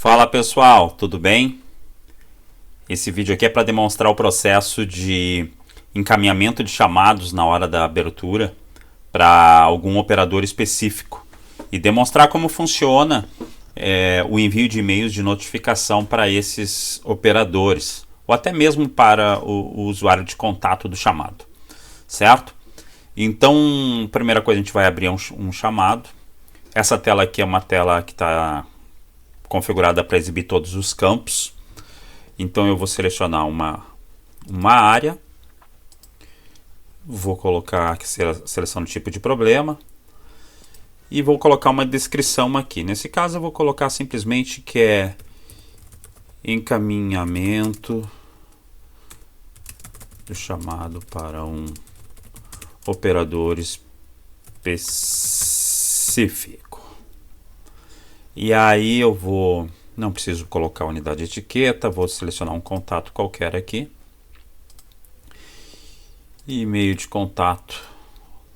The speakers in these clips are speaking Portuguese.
Fala pessoal, tudo bem? Esse vídeo aqui é para demonstrar o processo de encaminhamento de chamados na hora da abertura para algum operador específico e demonstrar como funciona o envio de e-mails de notificação para esses operadores ou até mesmo para o usuário de contato do chamado, certo? Então, primeira coisa, a gente vai abrir um chamado. Essa tela aqui é uma tela que está configurada para exibir todos os campos. Então eu vou selecionar uma área, vou colocar aqui seleção de tipo de problema e vou colocar uma descrição aqui. Nesse caso eu vou colocar simplesmente que é encaminhamento do chamado para um operador específico. E aí eu não preciso colocar unidade de etiqueta, vou selecionar um contato qualquer aqui. E-mail de contato,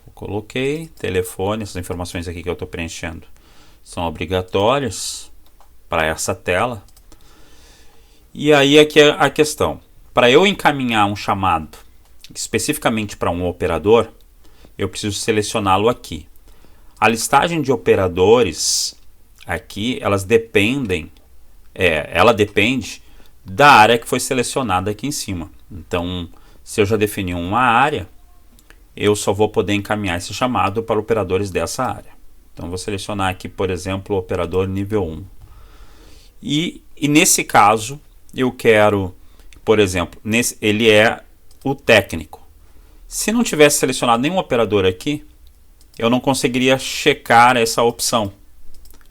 eu coloquei, telefone, essas informações aqui que eu estou preenchendo são obrigatórias para essa tela. E aí aqui é a questão, para eu encaminhar um chamado especificamente para um operador, eu preciso selecioná-lo aqui. A listagem de operadores aqui, ela depende da área que foi selecionada aqui em cima. Então, se eu já defini uma área, eu só vou poder encaminhar esse chamado para operadores dessa área. Então, vou selecionar aqui, por exemplo, o operador nível 1. E nesse caso, eu quero, por exemplo, ele é o técnico. Se não tivesse selecionado nenhum operador aqui, eu não conseguiria checar essa opção,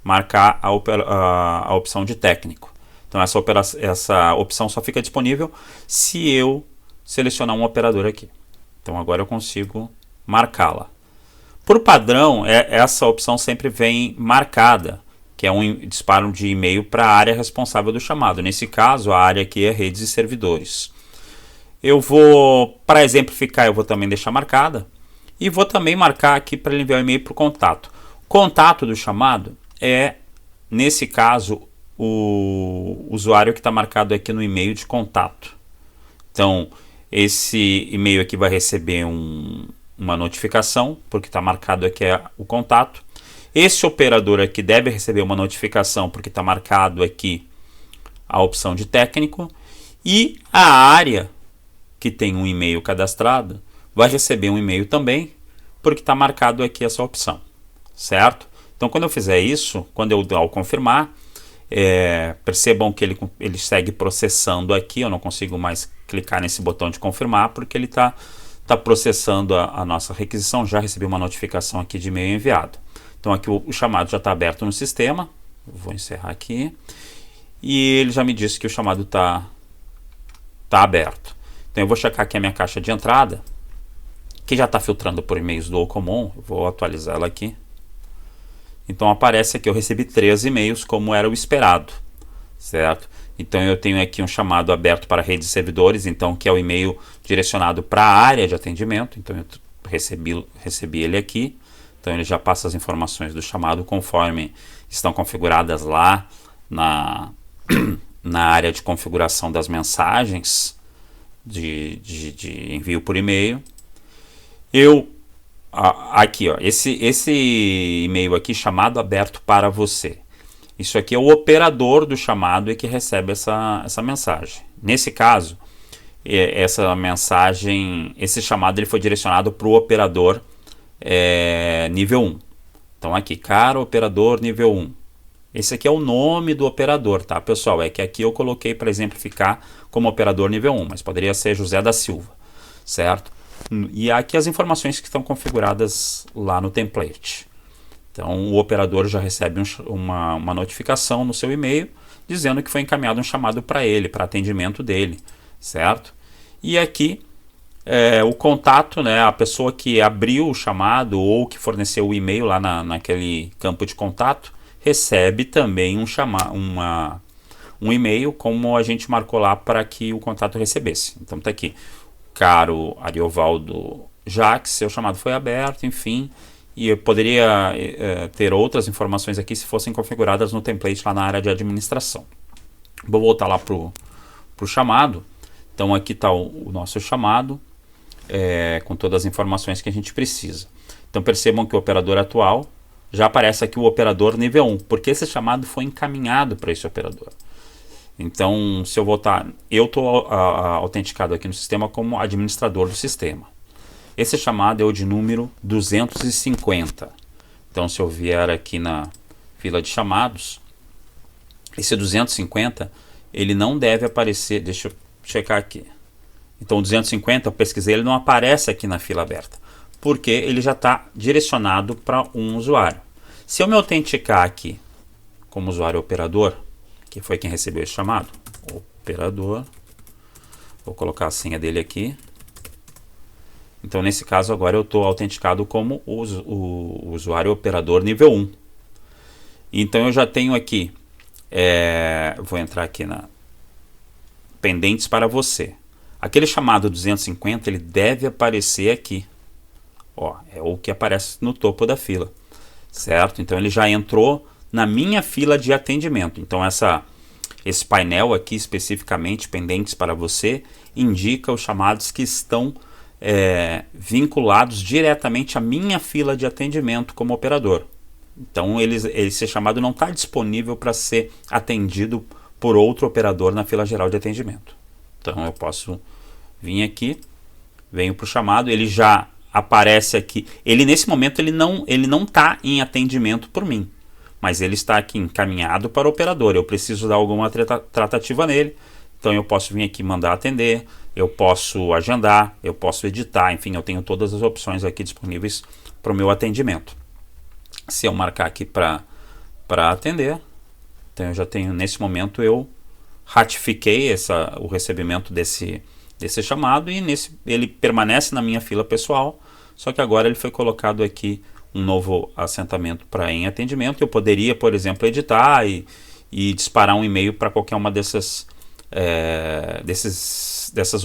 marcar a opção de técnico. Então essa opção só fica disponível se eu selecionar um operador aqui. Então agora eu consigo marcá-la. Por padrão, essa opção sempre vem marcada, que é um disparo de e-mail para a área responsável do chamado. Nesse caso, a área aqui é redes e servidores. Eu vou, para exemplificar, eu vou também deixar marcada. E vou também marcar aqui para ele enviar o e-mail para o contato. Contato do chamado é, nesse caso, o usuário que está marcado aqui no e-mail de contato. Então, esse e-mail aqui vai receber uma notificação, porque está marcado aqui o contato. Esse operador aqui deve receber uma notificação, porque está marcado aqui a opção de técnico. E a área que tem um e-mail cadastrado vai receber um e-mail também, porque está marcado aqui essa opção, certo? Então, quando eu fizer isso, ao confirmar, percebam que ele segue processando aqui. Eu não consigo mais clicar nesse botão de confirmar, porque ele está processando a nossa requisição. Já recebi uma notificação aqui de e-mail enviado. Então, aqui o chamado já está aberto no sistema. Eu vou encerrar aqui. E ele já me disse que o chamado está aberto. Então, eu vou checar aqui a minha caixa de entrada, que já está filtrando por e-mails do Ocomom. Eu vou atualizar ela aqui. Então aparece aqui, eu recebi 3 e-mails como era o esperado, certo? Então eu tenho aqui um chamado aberto para redes e servidores, então que é o e-mail direcionado para a área de atendimento. Então eu recebi ele aqui. Então ele já passa as informações do chamado conforme estão configuradas lá na área de configuração das mensagens de envio por e-mail. Aqui, ó, esse e-mail aqui, chamado aberto para você. Isso aqui é o operador do chamado e que recebe essa mensagem. Nesse caso, esse chamado ele foi direcionado para o operador nível 1. Então aqui, cara, operador nível 1. Esse aqui é o nome do operador, tá, pessoal? É que aqui eu coloquei para exemplificar como operador nível 1, mas poderia ser José da Silva, certo? E aqui as informações que estão configuradas lá no template. Então o operador já recebe uma notificação no seu e-mail dizendo que foi encaminhado um chamado para ele, para atendimento dele, certo? E aqui o contato, né, a pessoa que abriu o chamado ou que forneceu o e-mail lá naquele campo de contato, recebe também um e-mail como a gente marcou lá para que o contato recebesse. Então está aqui. Caro Ariovaldo Jacques, seu chamado foi aberto, enfim, e eu poderia ter outras informações aqui se fossem configuradas no template lá na área de administração. Vou voltar lá para o chamado. Então aqui está o nosso chamado, com todas as informações que a gente precisa. Então percebam que o operador atual já aparece aqui o operador nível 1, porque esse chamado foi encaminhado para esse operador. Então, se eu voltar, eu estou autenticado aqui no sistema como administrador do sistema. Esse chamado é o de número 250. Então, se eu vier aqui na fila de chamados, esse 250, ele não deve aparecer, deixa eu checar aqui. Então, o 250, eu pesquisei, ele não aparece aqui na fila aberta, porque ele já está direcionado para um usuário. Se eu me autenticar aqui como usuário operador, que foi quem recebeu esse chamado, operador, vou colocar a senha dele aqui. Então, nesse caso, agora eu estou autenticado como o usuário operador nível 1. Então, eu já tenho aqui, vou entrar aqui na pendentes para você. Aquele chamado 250, ele deve aparecer aqui. Ó, é o que aparece no topo da fila, certo? Então, ele já entrou na minha fila de atendimento. Então, esse painel aqui, especificamente, pendentes para você, indica os chamados que estão vinculados diretamente à minha fila de atendimento como operador. Então, esse chamado não está disponível para ser atendido por outro operador na fila geral de atendimento. Então, eu posso vir aqui, venho para o chamado, ele já aparece aqui. Ele, nesse momento, ele não está em atendimento por mim, mas ele está aqui encaminhado para o operador. Eu preciso dar alguma tratativa nele, então eu posso vir aqui mandar atender, eu posso agendar, eu posso editar, enfim, eu tenho todas as opções aqui disponíveis para o meu atendimento. Se eu marcar aqui para atender, então eu já tenho, nesse momento eu ratifiquei o recebimento desse chamado e ele permanece na minha fila pessoal, só que agora ele foi colocado aqui um novo assentamento para em atendimento. Eu poderia, por exemplo, editar e disparar um e-mail para qualquer uma dessas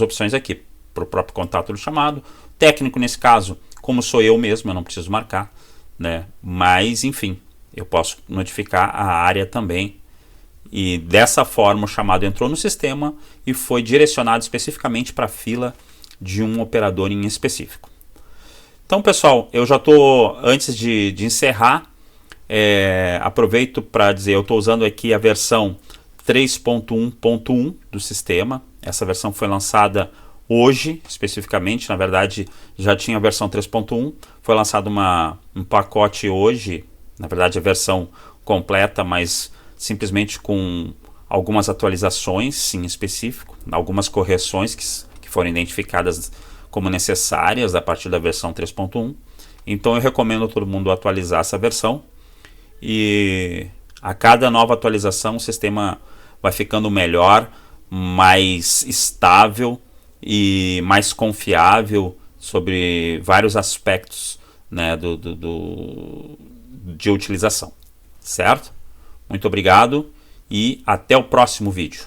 opções aqui, para o próprio contato do chamado. Técnico, nesse caso, como sou eu mesmo, eu não preciso marcar, né? Mas, enfim, eu posso notificar a área também. E dessa forma o chamado entrou no sistema e foi direcionado especificamente para a fila de um operador em específico. Então, pessoal, eu já estou, antes de encerrar, aproveito para dizer, eu estou usando aqui a versão 3.1.1 do sistema. Essa versão foi lançada hoje, especificamente. Na verdade, já tinha a versão 3.1. Foi lançado um pacote hoje, na verdade a versão completa, mas simplesmente com algumas atualizações em específico, algumas correções que foram identificadas como necessárias a partir da versão 3.1. Então eu recomendo a todo mundo atualizar essa versão, e a cada nova atualização o sistema vai ficando melhor, mais estável e mais confiável sobre vários aspectos, né, de utilização, certo? Muito obrigado e até o próximo vídeo.